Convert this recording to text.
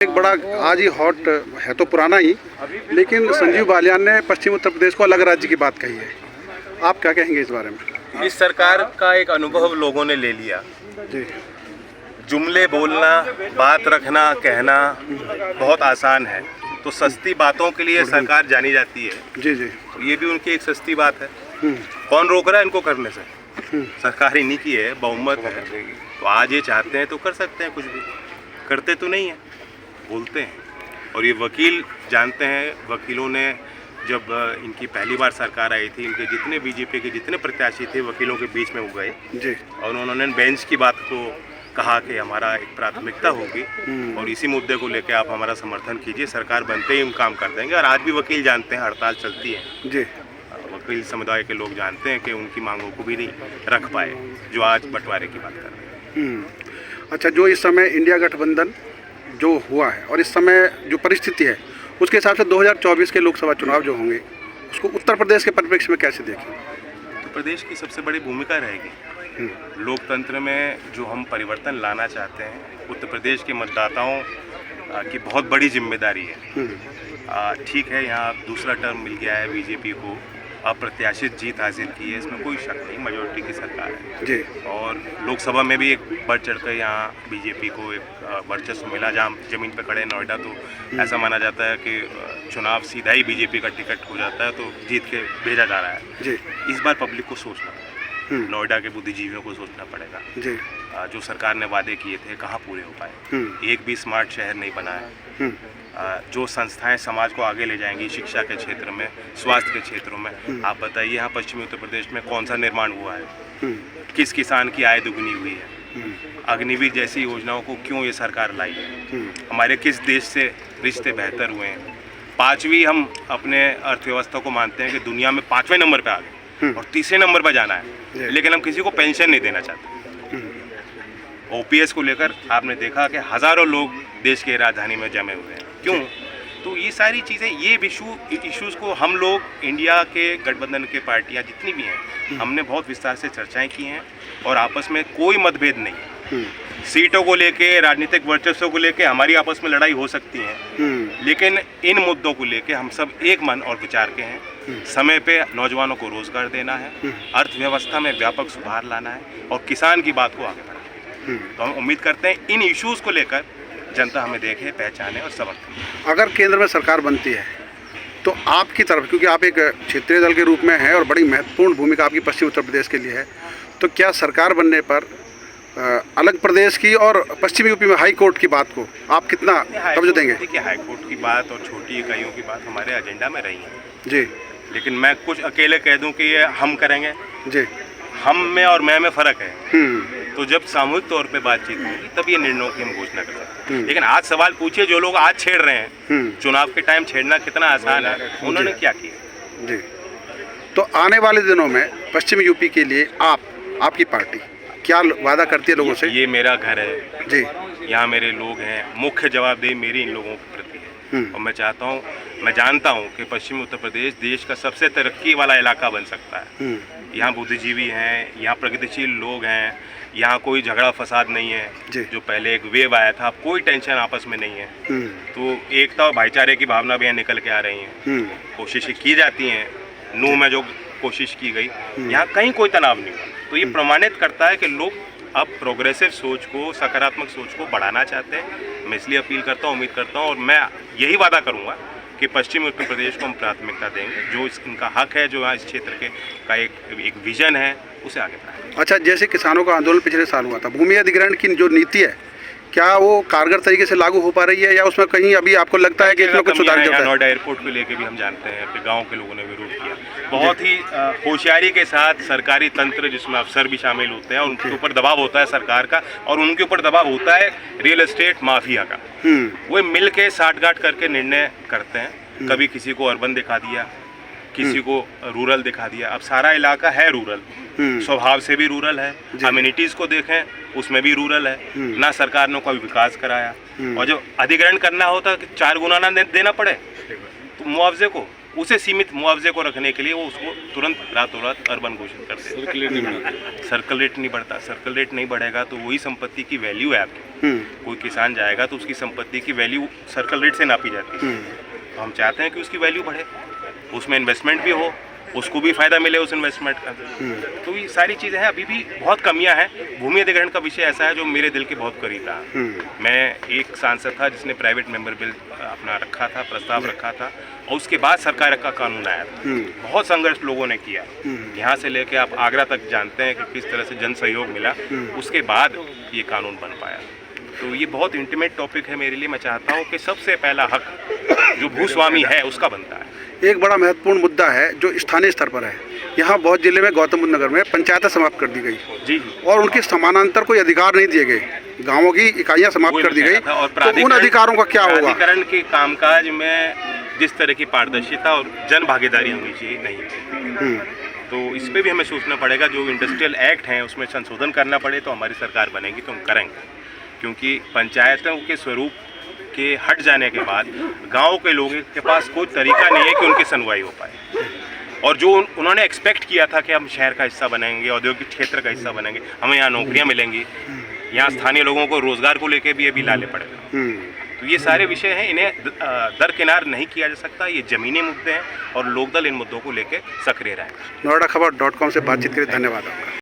एक बड़ा आज ही हॉट है तो पुराना ही, लेकिन संजीव बालियान ने पश्चिम उत्तर प्रदेश को अलग राज्य की बात कही है। आप क्या कहेंगे इस बारे में? इस सरकार का एक अनुभव लोगों ने ले लिया जी। जुमले बोलना, बात रखना, कहना बहुत आसान है, तो सस्ती बातों के लिए सरकार जानी जाती है। जी जी। ये भी उनकी एक सस्ती बात है। कौन रोक रहा है इनको करने से? सरकार इन्हीं की है, बहुमत है। तो आज ये चाहते हैं तो कर सकते हैं, कुछ भी करते तो नहीं है, बोलते हैं। और ये वकील जानते हैं, वकीलों ने जब इनकी पहली बार सरकार आई थी, इनके जितने बीजेपी के जितने प्रत्याशी थे वकीलों के बीच में वो गए जी। और उन्होंने बेंच की बात को कहा कि हमारा एक प्राथमिकता होगी और इसी मुद्दे को लेकर आप हमारा समर्थन कीजिए, सरकार बनते ही हम काम कर देंगे। और आज भी वकील जानते हैं हड़ताल चलती है जी। वकील समुदाय के लोग जानते हैं कि उनकी मांगों को भी नहीं रख पाए, जो आज बंटवारे की बात कर रहे हैं। अच्छा, जो इस समय इंडिया गठबंधन जो हुआ है और इस समय जो परिस्थिति है उसके हिसाब से 2024 के लोकसभा चुनाव जो होंगे उसको उत्तर प्रदेश के परिप्रेक्ष्य में कैसे देखें? उत्तर प्रदेश की सबसे बड़ी भूमिका रहेगी लोकतंत्र में। जो हम परिवर्तन लाना चाहते हैं, उत्तर प्रदेश के मतदाताओं की बहुत बड़ी जिम्मेदारी है। ठीक है, यहाँ दूसरा टर्म मिल गया है बीजेपी को, अप्रत्याशित जीत हासिल की है, इसमें कोई शक नहीं, मेजोरिटी की सरकार है जी। और लोकसभा में भी एक बढ़ चढ़ कर यहाँ बीजेपी को एक वर्चस्व मिला। जहाँ जमीन पर खड़े नोएडा, तो ऐसा माना जाता है कि चुनाव सीधा ही बीजेपी का टिकट हो जाता है, तो जीत के भेजा जा रहा है जी। इस बार पब्लिक को सोचना, नोएडा के बुद्धिजीवियों को सोचना पड़ेगा जी। जो सरकार ने वादे किए थे कहाँ पूरे हो पाए। एक भी स्मार्ट शहर नहीं बना है। जो संस्थाएं समाज को आगे ले जाएंगी शिक्षा के क्षेत्र में, स्वास्थ्य के क्षेत्रों में, आप बताइए यहाँ पश्चिमी उत्तर प्रदेश में कौन सा निर्माण हुआ है? किस किसान की आय दुगनी हुई है? अग्निवीर जैसी योजनाओं को क्यों ये सरकार लाई है? हमारे किस देश से रिश्ते बेहतर हुए हैं? 5वीं हम अपने अर्थव्यवस्था को मानते हैं कि दुनिया में 5वें नंबर पे आ गए और 3रे नंबर पर जाना है, लेकिन हम किसी को पेंशन नहीं देना चाहते। ओपीएस को लेकर आपने देखा कि हज़ारों लोग देश के राजधानी में जमे हुए हैं। क्यों? तो ये सारी चीज़ें, ये इश्यूज़ को हम लोग इंडिया के गठबंधन के पार्टियां जितनी भी हैं, हमने बहुत विस्तार से चर्चाएं की हैं और आपस में कोई मतभेद नहीं। सीटों को लेके, राजनीतिक वर्चस्व को लेके हमारी आपस में लड़ाई हो सकती है, लेकिन इन मुद्दों को लेके हम सब एक मन और विचार के हैं। समय पे नौजवानों को रोजगार देना है, अर्थव्यवस्था में व्यापक सुधार लाना है और किसान की बात को आगे बढ़ाना है। तो हम उम्मीद करते हैं इन इश्यूज़ को लेकर जनता हमें देखे, पहचाने और समर्थन। अगर केंद्र में सरकार बनती है तो आपकी तरफ, क्योंकि आप एक क्षेत्रीय दल के रूप में हैं और बड़ी महत्वपूर्ण भूमिका आपकी पश्चिम उत्तर प्रदेश के लिए है, तो क्या सरकार बनने पर अलग प्रदेश की और पश्चिमी यूपी में हाई कोर्ट की बात को आप कितना तवज्जो देंगे? देखिए, हाई कोर्ट की बात और छोटी इकाइयों की बात हमारे एजेंडा में रही है जी, लेकिन मैं कुछ अकेले कह दूं कि ये हम करेंगे जी, हम में और मैं फर्क है। तो जब सामूहिक तौर पे बातचीत होगी तब ये निर्णयों की हम घोषणा कर सकते हैं। लेकिन आज सवाल पूछिए, जो लोग आज छेड़ रहे हैं, चुनाव के टाइम छेड़ना कितना आसान है, उन्होंने क्या किया जी। तो आने वाले दिनों में पश्चिमी यूपी के लिए आपकी पार्टी क्या वादा करती है लोगों से? ये मेरा घर है जी, यहाँ मेरे लोग हैं, मुख्य जवाबदेही मेरी इन लोगों के प्रति है और मैं चाहता हूँ, मैं जानता हूँ कि पश्चिमी उत्तर प्रदेश देश का सबसे तरक्की वाला इलाका बन सकता है। यहाँ बुद्धिजीवी हैं, यहाँ प्रगतिशील लोग हैं, यहाँ कोई झगड़ा फसाद नहीं है। जो पहले एक वेव आया था, कोई टेंशन आपस में नहीं है। तो एकता और भाईचारे की भावना भी यहाँ निकल के आ रही है। कोशिशें की जाती हैं, नूह में जो कोशिश की गई, यहाँ कहीं कोई तनाव नहीं हुआ। तो ये प्रमाणित करता है कि लोग अब प्रोग्रेसिव सोच को, सकारात्मक सोच को बढ़ाना चाहते हैं। मैं इसलिए अपील करता हूँ, उम्मीद करता हूँ और मैं यही वादा करूँगा कि पश्चिमी उत्तर प्रदेश को हम प्राथमिकता देंगे। जो इनका हक है, जो यहाँ इस क्षेत्र के का एक विजन है, उसे आगे बढ़ाएंगे। अच्छा, जैसे किसानों का आंदोलन पिछले साल हुआ था, भूमि अधिग्रहण की जो नीति है, क्या वो कारगर तरीके से लागू हो पा रही है या उसमें कहीं अभी आपको लगता है कि इसमें कुछ सुधार किया? नोएडा एयरपोर्ट को लेकर भी हम जानते हैं कि गाँव के लोगों ने विरोध किया बहुत ही होशियारी के साथ। सरकारी तंत्र जिसमें अफसर भी शामिल होते हैं, उनके ऊपर दबाव होता है सरकार का और उनके ऊपर दबाव होता है रियल एस्टेट माफिया का। वो मिल के साठगांठ करके निर्णय करते हैं। कभी किसी को अर्बन दिखा दिया, किसी को रूरल दिखा दिया। अब सारा इलाका है रूरल, स्वभाव से भी रूरल है, अम्यूनिटीज को देखें उसमें भी रूरल है। ना सरकार ने कोई विकास कराया और जब अधिग्रहण करना होता है 4 गुना ना देना पड़े तो मुआवजे को, उसे सीमित मुआवजे को रखने के लिए वो उसको तुरंत रातों रात अर्बन घोषित कर देते। सर्कल रेट नहीं बढ़ता। सर्कल रेट नहीं बढ़ेगा तो वही संपत्ति की वैल्यू है आपकी। कोई किसान जाएगा तो उसकी संपत्ति की वैल्यू सर्कल रेट से नापी जाती है। तो हम चाहते हैं कि उसकी वैल्यू बढ़े, उसमें इन्वेस्टमेंट भी हो, उसको भी फायदा मिले उस इन्वेस्टमेंट का। तो ये सारी चीज़ें हैं, अभी भी बहुत कमियां हैं। भूमि अधिग्रहण का विषय ऐसा है जो मेरे दिल के बहुत करीब रहा। मैं एक सांसद था जिसने प्राइवेट मेंबर बिल अपना रखा था, प्रस्ताव रखा था, और उसके बाद सरकार का कानून आया था। बहुत संघर्ष लोगों ने किया। यहाँ से लेके आप आगरा तक जानते हैं कि किस तरह से जन सहयोग मिला, उसके बाद ये कानून बन पाया। तो ये बहुत इंटीमेट टॉपिक है मेरे लिए। मैं चाहता हूँ कि सबसे पहला हक जो भूस्वामी है उसका बनता है। एक बड़ा महत्वपूर्ण मुद्दा है जो स्थानीय स्तर पर है। यहाँ बहुत जिले में, गौतम बुद्ध नगर में पंचायतें समाप्त कर दी गई जी, और उनकी समानांतर कोई अधिकार नहीं दिए गए। गांवों की इकाइयाँ समाप्त कर दी गई, तो उन अधिकारों का क्या होगा? प्राधिकरण के कामकाज में जिस तरह की पारदर्शिता और जन भागीदारी होनी चाहिए नहीं, तो इस पे भी हमें सोचना पड़ेगा। जो इंडस्ट्रियल एक्ट हैं उसमें संशोधन करना पड़े तो हमारी सरकार बनेगी तो हम करेंगे, क्योंकि पंचायतों के स्वरूप के हट जाने के बाद गांव के लोगों के पास कोई तरीका नहीं है कि उनकी सुनवाई हो पाए। और जो उन्होंने एक्सपेक्ट किया था कि हम शहर का हिस्सा बनेंगे, औद्योगिक क्षेत्र का हिस्सा बनेंगे, हमें यहाँ नौकरियाँ मिलेंगी, यहाँ स्थानीय लोगों को रोजगार को लेकर भी अभी लाले पड़ेगा। तो ये सारे विषय हैं, इन्हें दरकिनार नहीं किया जा सकता। ये जमीनी मुद्दे हैं और लोकदल इन मुद्दों को लेकर सक्रिय रहेगा। noida khabar.com से बातचीत के लिए धन्यवाद आपका।